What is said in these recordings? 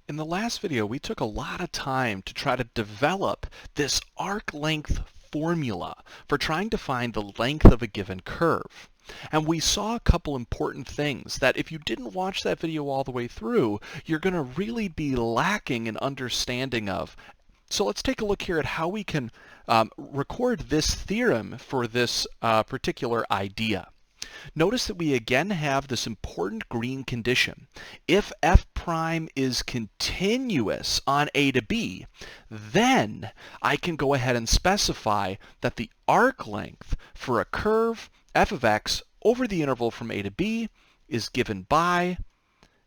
In the last video, we took a lot of time to try to develop this arc length formula for trying to find the length of a given curve. And we saw a couple important things that if you didn't watch that video all the way through, you're going to really be lacking an understanding of. So let's take a look here at how we can record this theorem for this particular idea. Notice that we again have this important green condition. If f prime is continuous on a to b, then I can go ahead and specify that the arc length for a curve f of x over the interval from a to b is given by,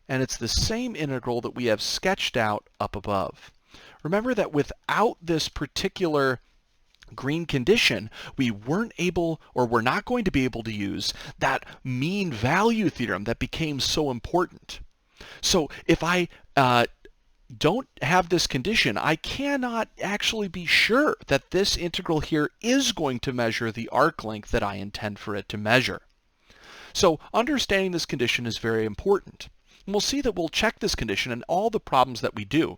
and it's the same integral that we have sketched out up above. Remember that without this particular green condition, we weren't able, or we're not going to be able to use that mean value theorem that became so important. So if I don't have this condition, I cannot actually be sure that this integral here is going to measure the arc length that I intend for it to measure. So understanding this condition is very important. And we'll see that we'll check this condition in all the problems that we do.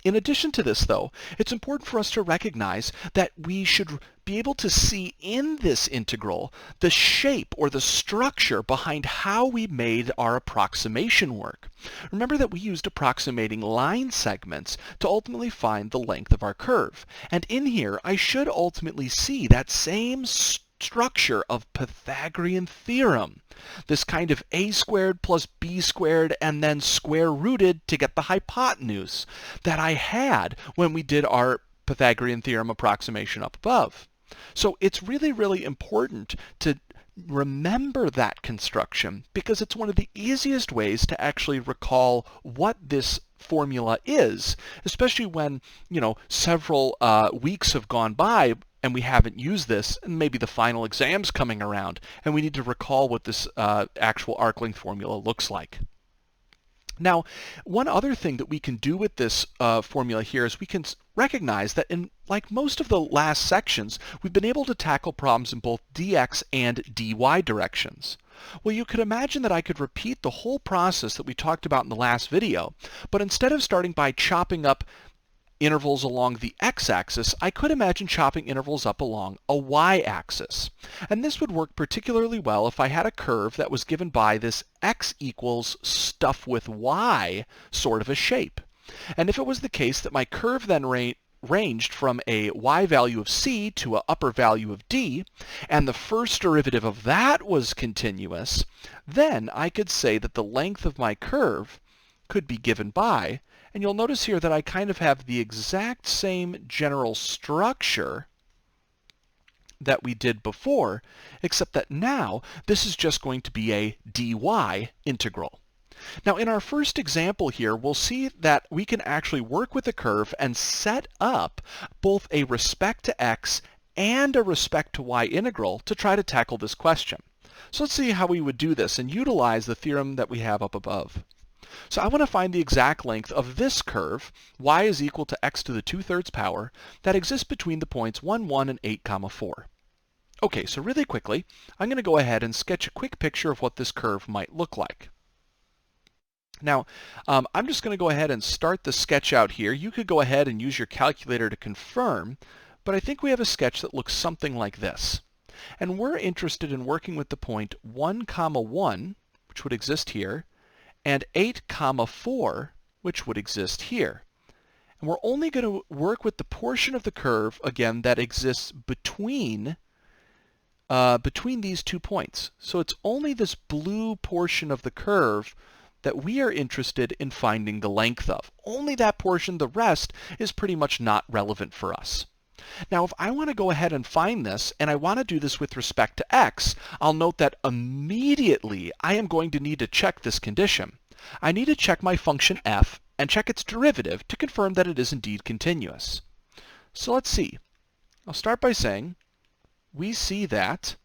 In addition to this, though, it's important for us to recognize that we should be able to see in this integral the shape or the structure behind how we made our approximation work. Remember that we used approximating line segments to ultimately find the length of our curve. And in here, I should ultimately see that same structure of Pythagorean theorem. This kind of a squared plus b squared and then square rooted to get the hypotenuse that I had when we did our Pythagorean theorem approximation up above. So it's really, really important to remember that construction because it's one of the easiest ways to actually recall what this formula is, especially when, several weeks have gone by and we haven't used this, and maybe the final exam's coming around, and we need to recall what this actual arc length formula looks like. Now, one other thing that we can do with this formula here is we can recognize that in like most of the last sections, we've been able to tackle problems in both dx and dy directions. Well, you could imagine that I could repeat the whole process that we talked about in the last video, but instead of starting by chopping up intervals along the x-axis, I could imagine chopping intervals up along a y-axis. And this would work particularly well if I had a curve that was given by this x equals stuff with y sort of a shape. And if it was the case that my curve then ranged from a y value of c to an upper value of d, and the first derivative of that was continuous, then I could say that the length of my curve could be given by, and you'll notice here that I kind of have the exact same general structure that we did before, except that now this is just going to be a dy integral. Now in our first example here, we'll see that we can actually work with a curve and set up both a respect to x and a respect to y integral to try to tackle this question. So let's see how we would do this and utilize the theorem that we have up above. So I want to find the exact length of this curve, y is equal to x to the 2/3 power, that exists between the points 1, 1 and 8, 4. Okay, so really quickly, I'm going to go ahead and sketch a quick picture of what this curve might look like. Now, I'm just going to go ahead and start the sketch out here. You could go ahead and use your calculator to confirm, but I think we have a sketch that looks something like this. And we're interested in working with the point 1, 1, which would exist here, and 8, 4, which would exist here. And we're only going to work with the portion of the curve, again, that exists between these 2 points. So it's only this blue portion of the curve that we are interested in finding the length of. Only that portion, the rest is pretty much not relevant for us. Now, if I want to go ahead and find this, and I want to do this with respect to x, I'll note that immediately I am going to need to check this condition. I need to check my function f and check its derivative to confirm that it is indeed continuous. So let's see. I'll start by saying we see that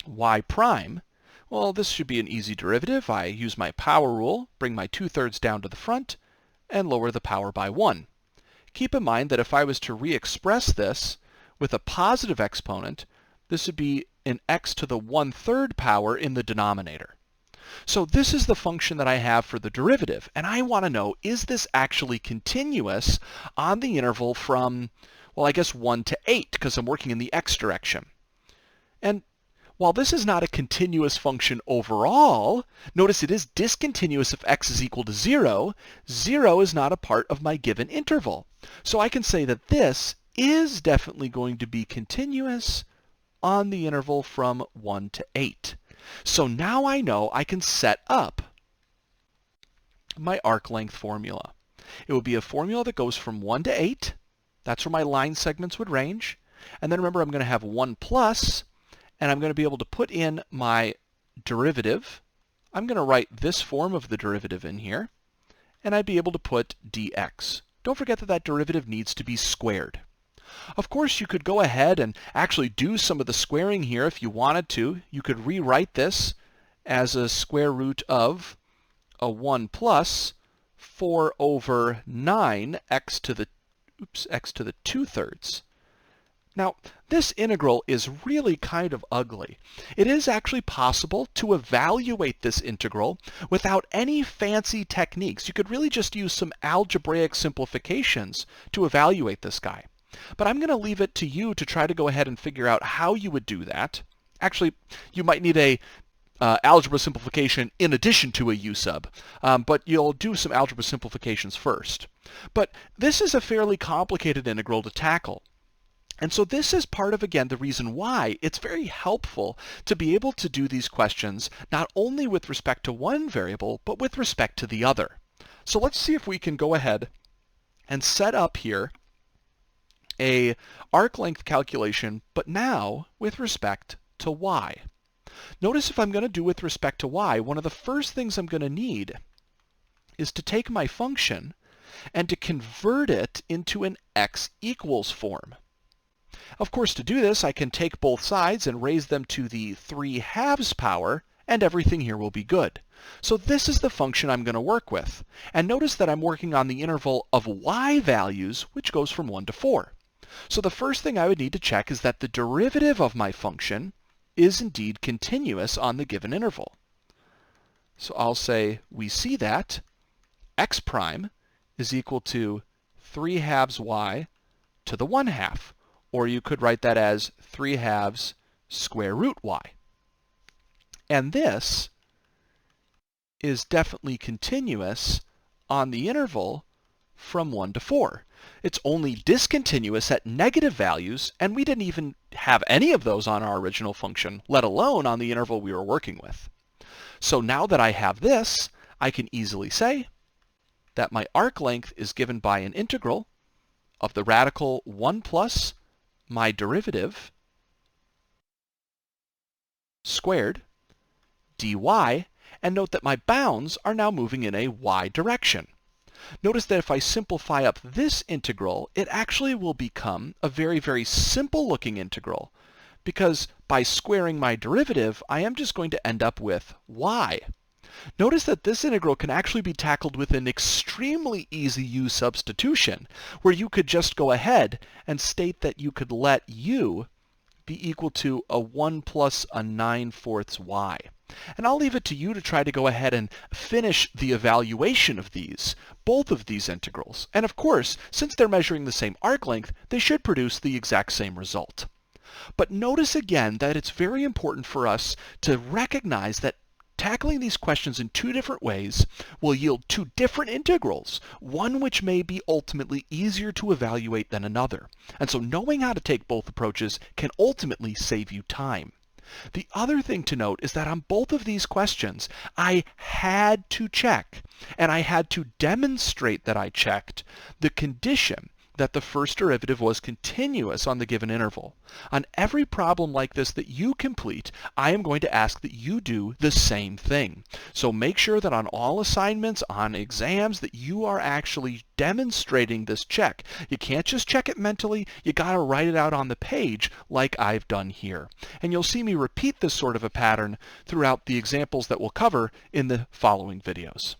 y prime, well, this should be an easy derivative. I use my power rule, bring my 2/3 down to the front, and lower the power by 1. Keep in mind that if I was to re-express this with a positive exponent, this would be an x to the 1/3 power in the denominator. So this is the function that I have for the derivative, and I want to know, is this actually continuous on the interval from, well, I guess 1 to 8, because I'm working in the x direction. And while this is not a continuous function overall, notice it is discontinuous if x is equal to 0. 0 is not a part of my given interval. So I can say that this is definitely going to be continuous on the interval from 1 to 8. So now I know I can set up my arc length formula. It would be a formula that goes from 1 to 8. That's where my line segments would range. And then remember, I'm going to have 1 plus, and I'm going to be able to put in my derivative. I'm going to write this form of the derivative in here, and I'd be able to put dx. Don't forget that that derivative needs to be squared. Of course, you could go ahead and actually do some of the squaring here if you wanted to. You could rewrite this as a square root of a 1 plus 4 over 9 x to the 2/3. Now, this integral is really kind of ugly. It is actually possible to evaluate this integral without any fancy techniques. You could really just use some algebraic simplifications to evaluate this guy. But I'm going to leave it to you to try to go ahead and figure out how you would do that. Actually, you might need a algebra simplification in addition to a u-sub, but you'll do some algebra simplifications first. But this is a fairly complicated integral to tackle. And so this is part of, again, the reason why it's very helpful to be able to do these questions not only with respect to one variable, but with respect to the other. So let's see if we can go ahead and set up here a arc length calculation, but now with respect to y. Notice if I'm going to do with respect to y, one of the first things I'm going to need is to take my function and to convert it into an x equals form. Of course, to do this, I can take both sides and raise them to the 3/2 power, and everything here will be good. So this is the function I'm going to work with. And notice that I'm working on the interval of y values, which goes from 1 to 4. So the first thing I would need to check is that the derivative of my function is indeed continuous on the given interval. So I'll say we see that x prime is equal to 3/2 y to the 1/2. Or you could write that as 3/2 square root y. And this is definitely continuous on the interval from 1 to 4. It's only discontinuous at negative values, and we didn't even have any of those on our original function, let alone on the interval we were working with. So now that I have this, I can easily say that my arc length is given by an integral of the radical 1 plus my derivative squared dy, and note that my bounds are now moving in a y direction. Notice that if I simplify up this integral, it actually will become a very, very simple looking integral, because by squaring my derivative, I am just going to end up with y. Notice that this integral can actually be tackled with an extremely easy u substitution, where you could just go ahead and state that you could let u be equal to a 1 plus a 9/4 y. And I'll leave it to you to try to go ahead and finish the evaluation of both of these integrals. And of course, since they're measuring the same arc length, they should produce the exact same result. But notice again that it's very important for us to recognize that tackling these questions in two different ways will yield two different integrals, one which may be ultimately easier to evaluate than another. And so knowing how to take both approaches can ultimately save you time. The other thing to note is that on both of these questions, I had to check, and I had to demonstrate that I checked the condition that the first derivative was continuous on the given interval. On every problem like this that you complete, I am going to ask that you do the same thing. So make sure that on all assignments, on exams, that you are actually demonstrating this check. You can't just check it mentally, you gotta write it out on the page like I've done here. And you'll see me repeat this sort of a pattern throughout the examples that we'll cover in the following videos.